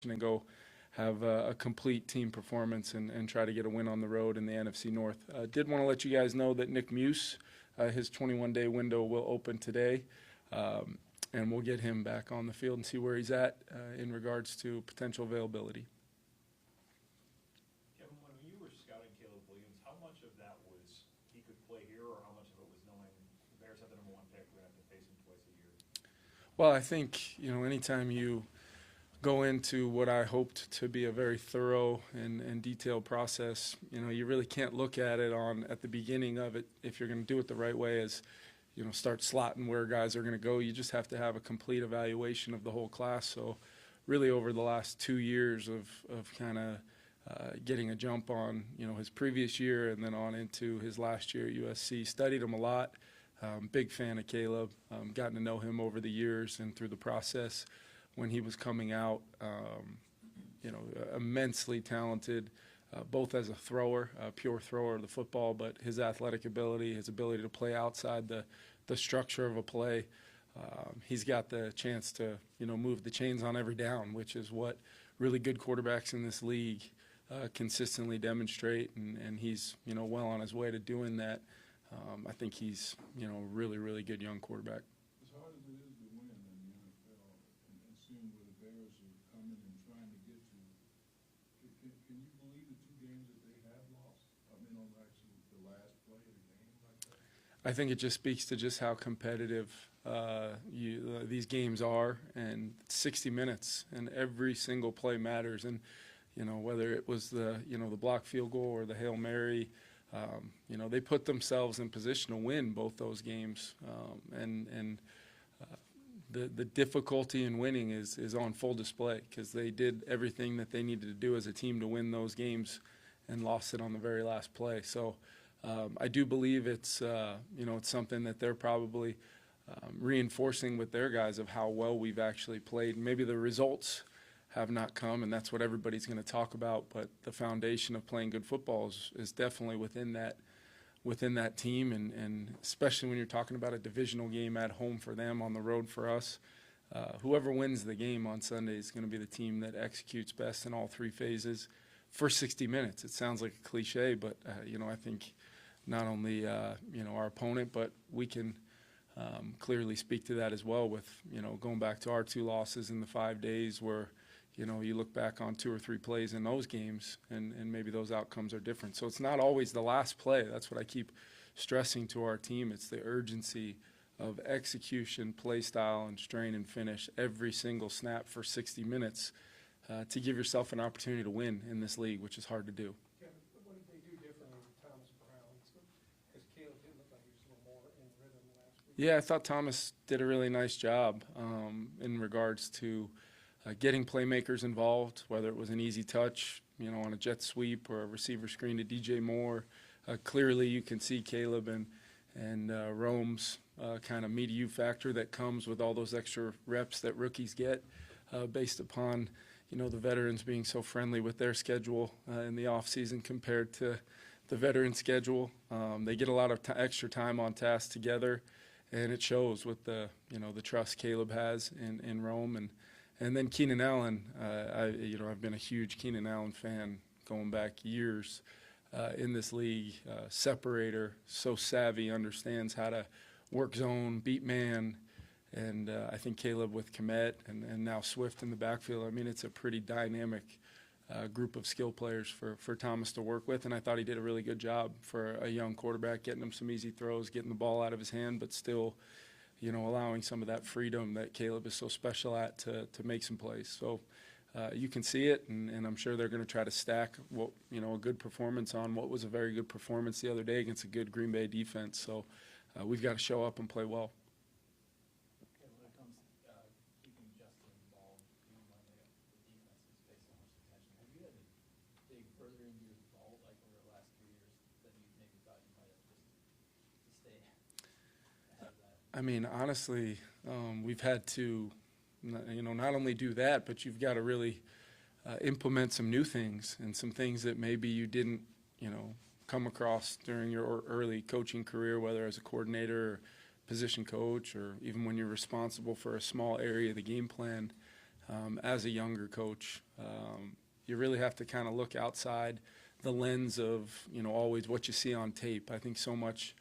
and go have a complete team performance and try to get a win on the road in the NFC North. Did want to let you guys know that Nick Muse, his 21-day window will open today, and we'll get him back on the field and see where he's at in regards to potential availability. Kevin, when you were scouting Caleb Williams, how much of that was he could play here, or how much of it was knowing the Bears have the #1 pick, we're going to have to face him twice a year? Well, I think, anytime you go into what I hoped to be a very thorough and detailed process, you really can't look at it at the beginning of it if you're going to do it the right way as, start slotting where guys are going to go. You just have to have a complete evaluation of the whole class. So really over the last 2 years of kind of getting a jump on, his previous year and then on into his last year at USC, studied him a lot. Big fan of Caleb, gotten to know him over the years and through the process. When he was coming out, immensely talented, both as a thrower, a pure thrower of the football, but his athletic ability, his ability to play outside the structure of a play. He's got the chance to, move the chains on every down, which is what really good quarterbacks in this league consistently demonstrate, and he's, well on his way to doing that. I think he's, really, really good young quarterback. As hard as it is to win in the NFL and seeing where the Bears are coming and trying to get to, can you believe the 2 games that they have lost? I mean, on actually the last play of the game like that? I think it just speaks to just how competitive these games are, and 60 minutes, and every single play matters. And, whether it was the block field goal or the Hail Mary, they put themselves in position to win both those games, the difficulty in winning is on full display because they did everything that they needed to do as a team to win those games and lost it on the very last play. So I do believe it's it's something that they're probably reinforcing with their guys of how well we've actually played. Maybe the results have not come, and that's what everybody's going to talk about, but the foundation of playing good football is definitely within that team, and especially when you're talking about a divisional game at home for them, on the road for us. Whoever wins the game on Sunday is going to be the team that executes best in all 3 phases for 60 minutes. It sounds like a cliche, but I think not only our opponent, but we can clearly speak to that as well with going back to our 2 losses in the 5 days where you look back on 2 or 3 plays in those games, and maybe those outcomes are different. So it's not always the last play. That's what I keep stressing to our team. It's the urgency of execution, play style, and strain and finish every single snap for 60 minutes to give yourself an opportunity to win in this league, which is hard to do. Kevin, what did they do differently with Thomas Brown? Because Caleb did look like he was a little more in rhythm last week. Yeah, I thought Thomas did a really nice job in regards to getting playmakers involved, whether it was an easy touch, on a jet sweep or a receiver screen to DJ Moore. Clearly you can see Caleb and Rome's kind of me to you factor that comes with all those extra reps that rookies get based upon, the veterans being so friendly with their schedule in the offseason compared to the veteran schedule. They get a lot of extra time on task together, and it shows with the trust Caleb has in Rome. And then Keenan Allen, I've been a huge Keenan Allen fan going back years in this league. Separator, so savvy, understands how to work zone, beat man, and I think Caleb with Kmet and now Swift in the backfield. I mean, it's a pretty dynamic group of skill players for Thomas to work with, and I thought he did a really good job for a young quarterback, getting him some easy throws, getting the ball out of his hand, but still allowing some of that freedom that Caleb is so special at to make some plays. So you can see it, and I'm sure they're going to try to stack a good performance on what was a very good performance the other day against a good Green Bay defense. So we've got to show up and play well. When it comes to keeping Justin involved, even when the defense is facing so much attention, have you had to dig further into your vault like over the last 3 years than you maybe thought you might have just to stay ahead of that? I mean, honestly, we've had to, not only do that, but you've got to really implement some new things and some things that maybe you didn't, come across during your early coaching career, whether as a coordinator or position coach, or even when you're responsible for a small area of the game plan. as a younger coach. You really have to kind of look outside the lens of, always what you see on tape. I think so much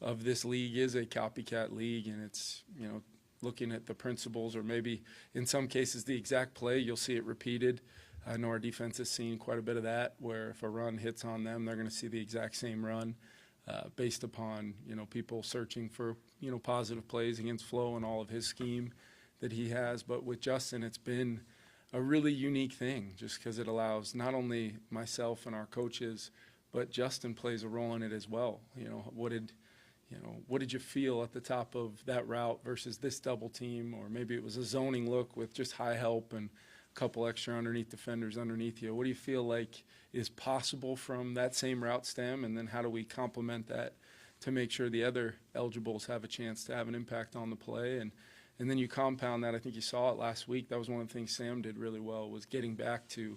of this league is a copycat league, and it's, looking at the principles, or maybe in some cases the exact play, you'll see it repeated. I know our defense has seen quite a bit of that, where if a run hits on them, they're going to see the exact same run based upon, people searching for, positive plays against Flo and all of his scheme that he has. But with Justin, it's been a really unique thing, just because it allows not only myself and our coaches, but Justin plays a role in it as well. What did you feel at the top of that route versus this double team? Or maybe it was a zoning look with just high help and a couple extra underneath defenders underneath you. What do you feel like is possible from that same route stem? And then how do we complement that to make sure the other eligibles have a chance to have an impact on the play? And then you compound that. I think you saw it last week. That was one of the things Sam did really well, was getting back to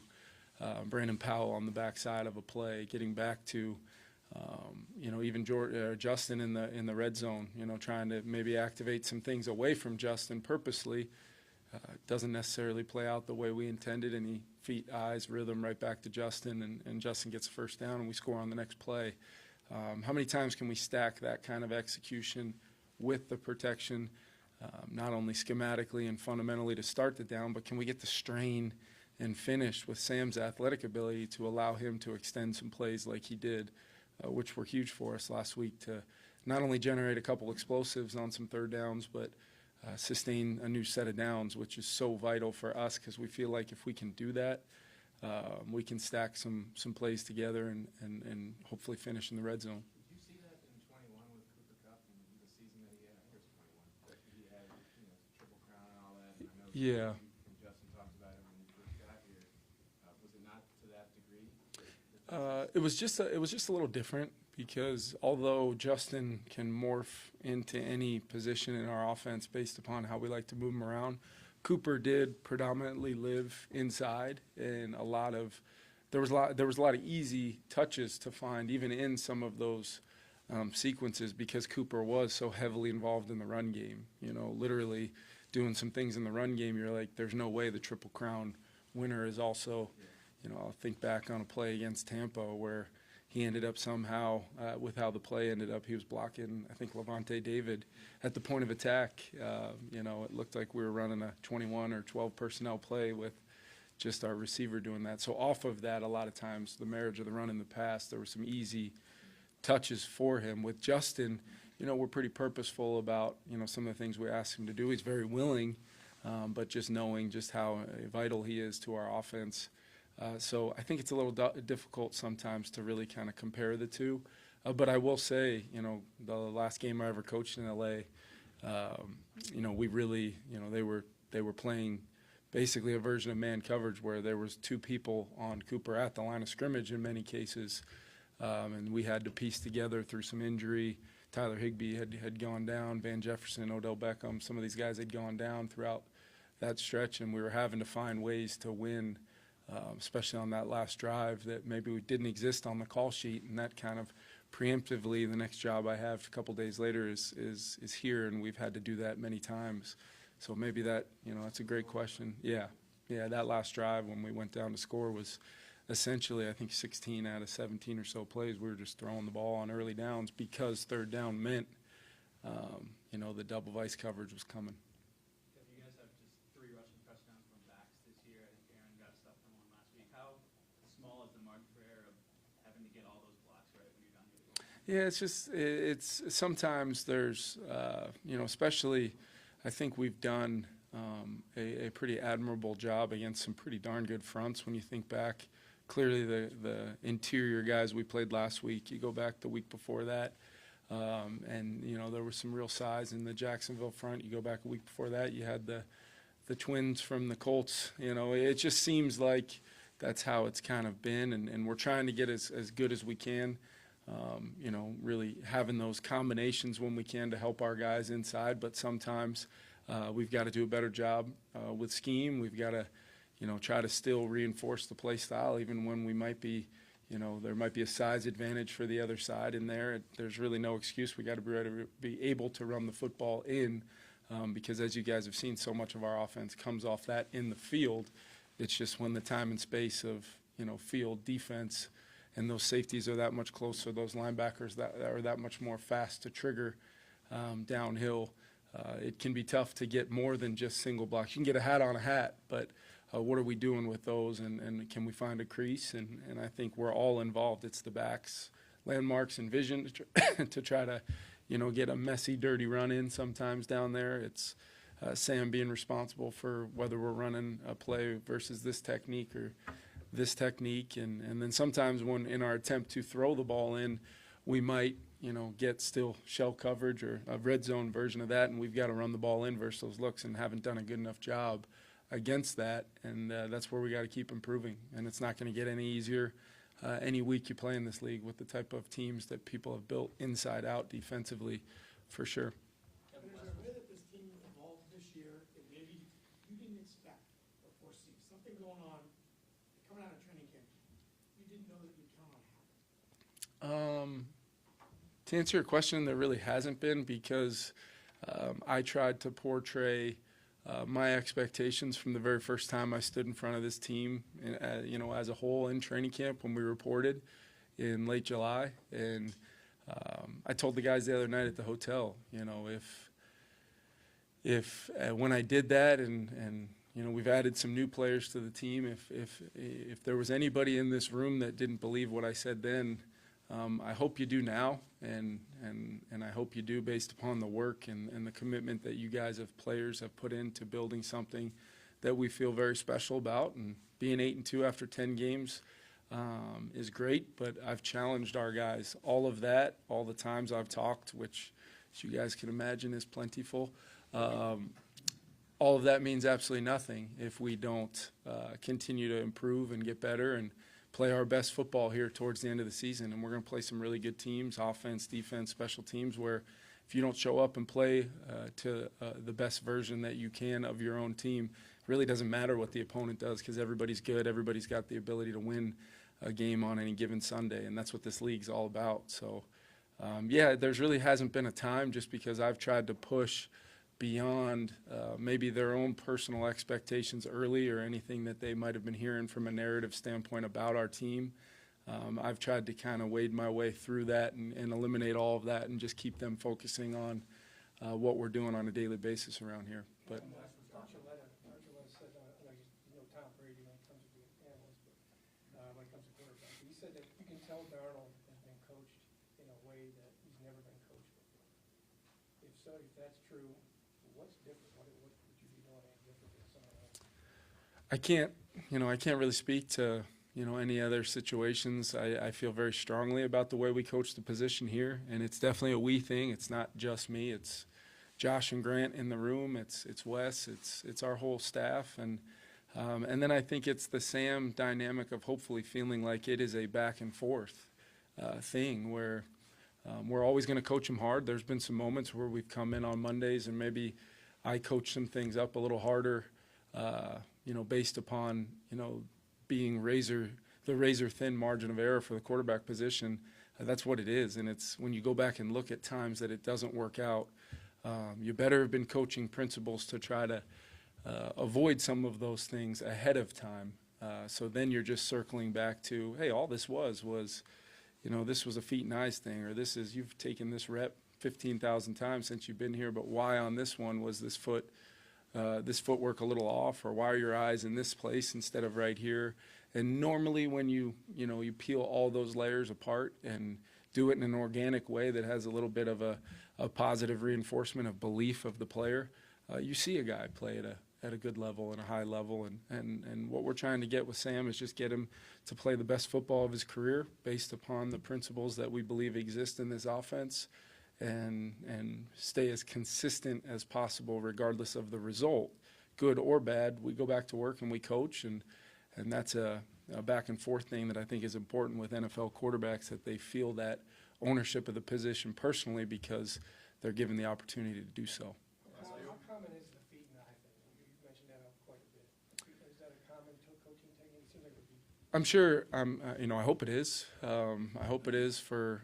Brandon Powell on the backside of a play, getting back to even Justin in the red zone, trying to maybe activate some things away from Justin purposely. Doesn't necessarily play out the way we intended, and he feet, eyes, rhythm right back to Justin, and Justin gets a first down, and we score on the next play. How many times can we stack that kind of execution with the protection, not only schematically and fundamentally to start the down, but can we get the strain and finish with Sam's athletic ability to allow him to extend some plays like he did, which were huge for us last week, to not only generate a couple explosives on some third downs, but sustain a new set of downs, which is so vital for us, because we feel like if we can do that, we can stack some plays together and hopefully finish in the red zone. Did you see that in 21 with Cooper Kupp and the season that he had? I think it was 21. That he had, Triple Crown and all that. And I know Yeah. you and Justin talked about it when you first got here. Was it not to that degree? It was just a little different, because although Justin can morph into any position in our offense based upon how we like to move him around, Cooper did predominantly live inside, and there was a lot of easy touches to find even in some of those sequences, because Cooper was so heavily involved in the run game. Literally doing some things in the run game. You're like, there's no way the Triple Crown winner is also. I'll think back on a play against Tampa where he ended up somehow, with how the play ended up, he was blocking, I think, Levante David at the point of attack. It looked like we were running a 21 or 12 personnel play with just our receiver doing that. So off of that, a lot of times, the marriage of the run in the past, there were some easy touches for him. With Justin, we're pretty purposeful about, some of the things we ask him to do. He's very willing, but just knowing just how vital he is to our offense. So I think it's a little difficult sometimes to really kind of compare the two. But I will say, the last game I ever coached in LA, we really, they were playing basically a version of man coverage where there was two people on Cooper at the line of scrimmage in many cases. And we had to piece together through some injury. Tyler Higbee had gone down, Van Jefferson, Odell Beckham, some of these guys had gone down throughout that stretch, and we were having to find ways to win, especially on that last drive that maybe we didn't exist on the call sheet. And that kind of preemptively, the next job I have a couple days later is here, and we've had to do that many times. So maybe that, that's a great question. Yeah, that last drive when we went down to score was essentially, I think, 16 out of 17 or so plays. We were just throwing the ball on early downs because third down meant, the double vice coverage was coming. You guys have just 3 rushing touchdowns from backs this year. I think Aaron got a stuff from one last week. How small is the margin for error of having to get all those blocks right when you're done here? Yeah, it's sometimes there's, especially I think we've done a pretty admirable job against some pretty darn good fronts when you think back. Clearly the interior guys we played last week, you go back the week before that, and, there was some real size in the Jacksonville front. You go back a week before that, you had the twins from the Colts. It just seems like that's how it's kind of been, and we're trying to get as good as we can. Really having those combinations when we can to help our guys inside, but sometimes we've got to do a better job with scheme. We've got to, try to still reinforce the play style, even when we might be, there might be a size advantage for the other side in there. There's really no excuse. We got to be able to run the football in because as you guys have seen, so much of our offense comes off that in the field. It's just when the time and space of, field defense and those safeties are that much closer, those linebackers that are that much more fast to trigger downhill, it can be tough to get more than just single blocks. You can get a hat on a hat, but what are we doing with those, and can we find a crease? And I think we're all involved. It's the backs, landmarks, and vision to try to, get a messy, dirty run in sometimes down there. It's Sam being responsible for whether we're running a play versus this technique or this technique. And then sometimes when in our attempt to throw the ball in, we might, get still shell coverage or a red zone version of that, and we've got to run the ball in versus those looks and haven't done a good enough job against that. And that's where we got to keep improving. And it's not going to get any easier any week you play in this league with the type of teams that people have built inside out defensively, for sure. There's a way that this team evolved this year that maybe you didn't expect or foresee. Something going on, coming out of training camp, you didn't know that you'd count on happening. To answer your question, there really hasn't been, because I tried to portray my expectations from the very first time I stood in front of this team, as a whole in training camp when we reported in late July. And I told the guys the other night at the hotel, if when I did that, and we've added some new players to the team, if there was anybody in this room that didn't believe what I said then, I hope you do now, and I hope you do based upon the work and the commitment that you guys as players have put into building something that we feel very special about. And being 8-2 after 10 games is great, but I've challenged our guys. All of that, all the times I've talked, which as you guys can imagine is plentiful, all of that means absolutely nothing if we don't continue to improve and get better and play our best football here towards the end of the season. And we're going to play some really good teams, offense, defense, special teams, where if you don't show up and play to the best version that you can of your own team, it really doesn't matter what the opponent does, because everybody's good. Everybody's got the ability to win a game on any given Sunday, and that's what this league's all about. So, there's really hasn't been a time, just because I've tried to push beyond maybe their own personal expectations early or anything that they might have been hearing from a narrative standpoint about our team. I've tried to kind of wade my way through that and eliminate all of that and just keep them focusing on what we're doing on a daily basis around here. But Archuleta said, Tom Brady when it comes to being an analyst, but when it comes to quarterback, he said that you can tell Darnold has been coached in a way that he's never been coached before. If so, if that's true, what's different? What would you be doing different than someone else? I can't really speak to, any other situations. I feel very strongly about the way we coach the position here, and it's definitely a we thing. It's not just me. It's Josh and Grant in the room. It's Wes. It's our whole staff, and then I think it's the Sam dynamic of hopefully feeling like it is a back and forth thing where we're always going to coach them hard. There's been some moments where we've come in on Mondays and maybe I coach some things up a little harder, based upon, being the razor thin margin of error for the quarterback position. That's what it is. And it's when you go back and look at times that it doesn't work out, you better have been coaching principles to try to avoid some of those things ahead of time. So then you're just circling back to, hey, all this was, this was a feet and eyes thing, or you've taken this rep 15,000 times since you've been here, but why on this one was this footwork a little off, or why are your eyes in this place instead of right here? And normally when you peel all those layers apart and do it in an organic way that has a little bit of a positive reinforcement of belief of the player, you see a guy play at a good level and a high level. And what we're trying to get with Sam is just get him to play the best football of his career based upon the principles that we believe exist in this offense, and stay as consistent as possible regardless of the result, good or bad. We go back to work and we coach, and that's a back and forth thing that I think is important with NFL quarterbacks, that they feel that ownership of the position personally because they're given the opportunity to do so. How common is the feet and eye thing? You mentioned that quite a bit. Is that a common coaching technique? It seems like it would be. I'm sure, I hope it is. I hope it is for,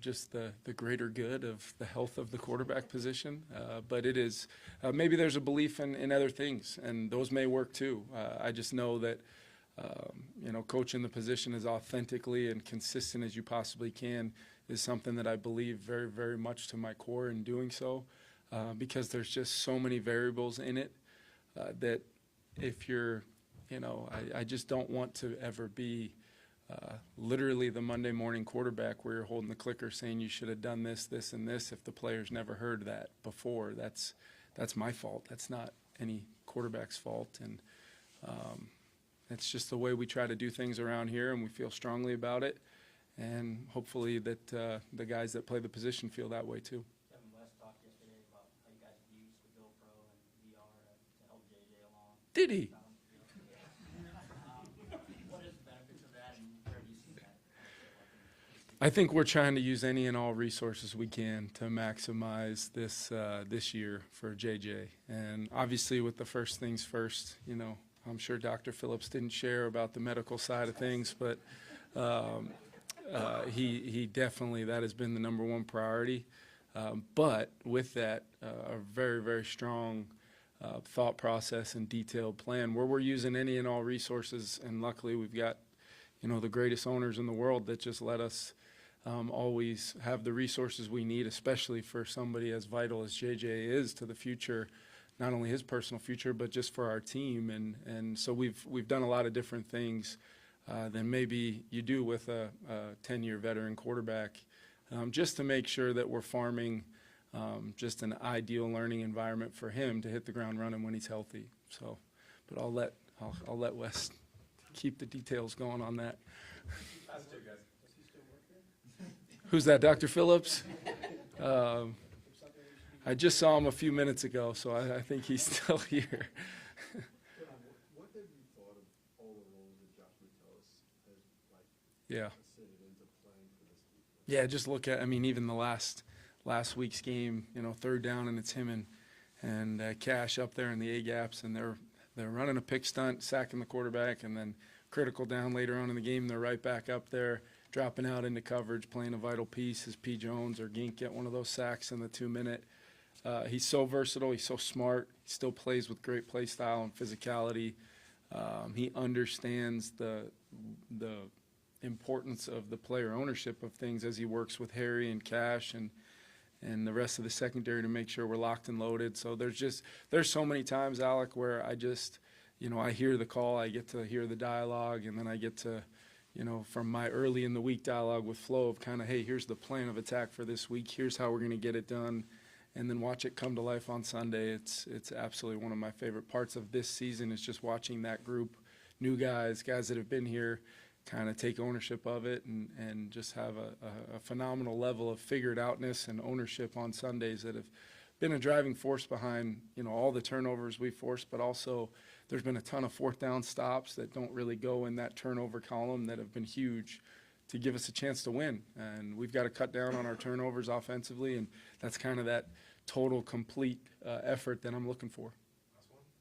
just the greater good of the health of the quarterback position. But it is, maybe there's a belief in other things, and those may work too. I just know that, coaching the position as authentically and consistent as you possibly can is something that I believe very, very much to my core in doing so, because there's just so many variables in it that if you're, I just don't want to ever be literally the Monday morning quarterback where you're holding the clicker saying you should have done this, this, and this if the player's never heard that before. That's my fault. That's not any quarterback's fault. And it's just the way we try to do things around here, and we feel strongly about it. And hopefully that the guys that play the position feel that way too. Kevin West talked yesterday about how you guys used the GoPro and VR to help JJ along. Did he? What is the benefits of that, and where do you see that? I think we're trying to use any and all resources we can to maximize this year for JJ. And obviously with the first things first, I'm sure Dr. Phillips didn't share about the medical side of things, but he definitely, that has been the number one priority. But with that, a very, very strong thought process and detailed plan where we're using any and all resources. And luckily we've got, the greatest owners in the world that just let us always have the resources we need, especially for somebody as vital as JJ is to the future, not only his personal future, but just for our team. And so we've done a lot of different things than maybe you do with a 10-year veteran quarterback, just to make sure that we're farming just an ideal learning environment for him to hit the ground running when he's healthy. So, but I'll let Wes keep the details going on that. Who's that, Dr. Phillips? I just saw him a few minutes ago, so I think he's still here. What have you thought of all of those adjustments has Yeah. considered into playing for this defense? Yeah, just look at, even the last week's game, third down, and it's him and Cash up there in the A-gaps, and they're running a pick stunt, sacking the quarterback, and then critical down later on in the game, they're right back up there, dropping out into coverage, playing a vital piece as P. Jones or Gink get one of those sacks in the 2-minute. He's so versatile. He's so smart. He still plays with great play style and physicality. He understands the importance of the player ownership of things as he works with Harry and Cash and the rest of the secondary to make sure we're locked and loaded. So there's so many times, Alec, where I just, I hear the call, I get to hear the dialogue, and then I get to, from my early in the week dialogue with Flo of kind of, hey, here's the plan of attack for this week. Here's how we're going to get it done. And then watch it come to life on Sunday. It's absolutely one of my favorite parts of this season is just watching that group, new guys that have been here, kind of take ownership of it and just have a phenomenal level of figured outness and ownership on Sundays that have been a driving force behind, all the turnovers we forced, but also there's been a ton of fourth down stops that don't really go in that turnover column that have been huge to give us a chance to win. And we've got to cut down on our turnovers offensively, and that's kind of that total, complete effort that I'm looking for.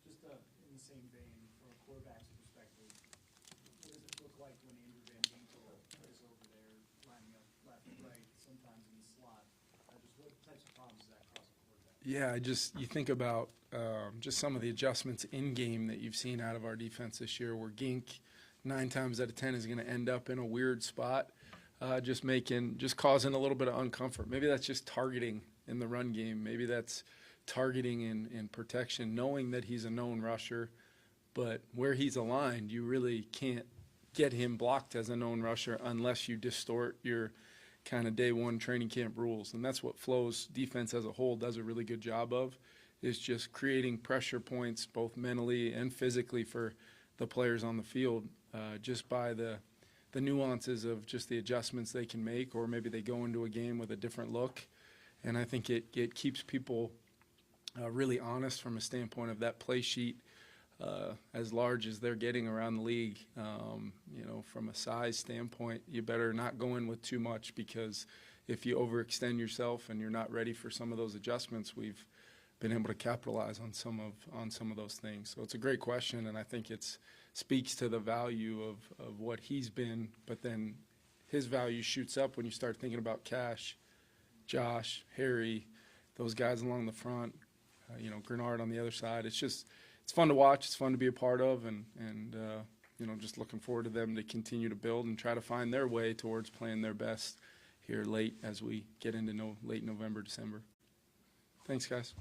Just in the same vein, from a quarterback's perspective, what does it look like when Andrew Van Ginkel is over there lining up left and right, sometimes in the slot? Just what types of problems does that cause a quarterback? Yeah, you think about just some of the adjustments in game that you've seen out of our defense this year, where Gink 9 times out of 10 is going to end up in a weird spot, just causing a little bit of uncomfort. Maybe that's just targeting in the run game. Maybe that's targeting in protection, knowing that he's a known rusher, but where he's aligned, you really can't get him blocked as a known rusher unless you distort your kind of day one training camp rules. And that's what Flo's defense as a whole does a really good job of, is just creating pressure points both mentally and physically for the players on the field, just by the nuances of just the adjustments they can make, or maybe they go into a game with a different look. And I think it keeps people really honest from a standpoint of that play sheet, as large as they're getting around the league. From a size standpoint, you better not go in with too much, because if you overextend yourself and you're not ready for some of those adjustments, we've been able to capitalize on some of those things. So it's a great question, and I think it's speaks to the value of what he's been, but then his value shoots up when you start thinking about Cash, Josh, Harry, those guys along the front, Grenard on the other side. It's fun to watch. It's fun to be a part of, and just looking forward to them to continue to build and try to find their way towards playing their best here late as we get into late November, December. Thanks, guys.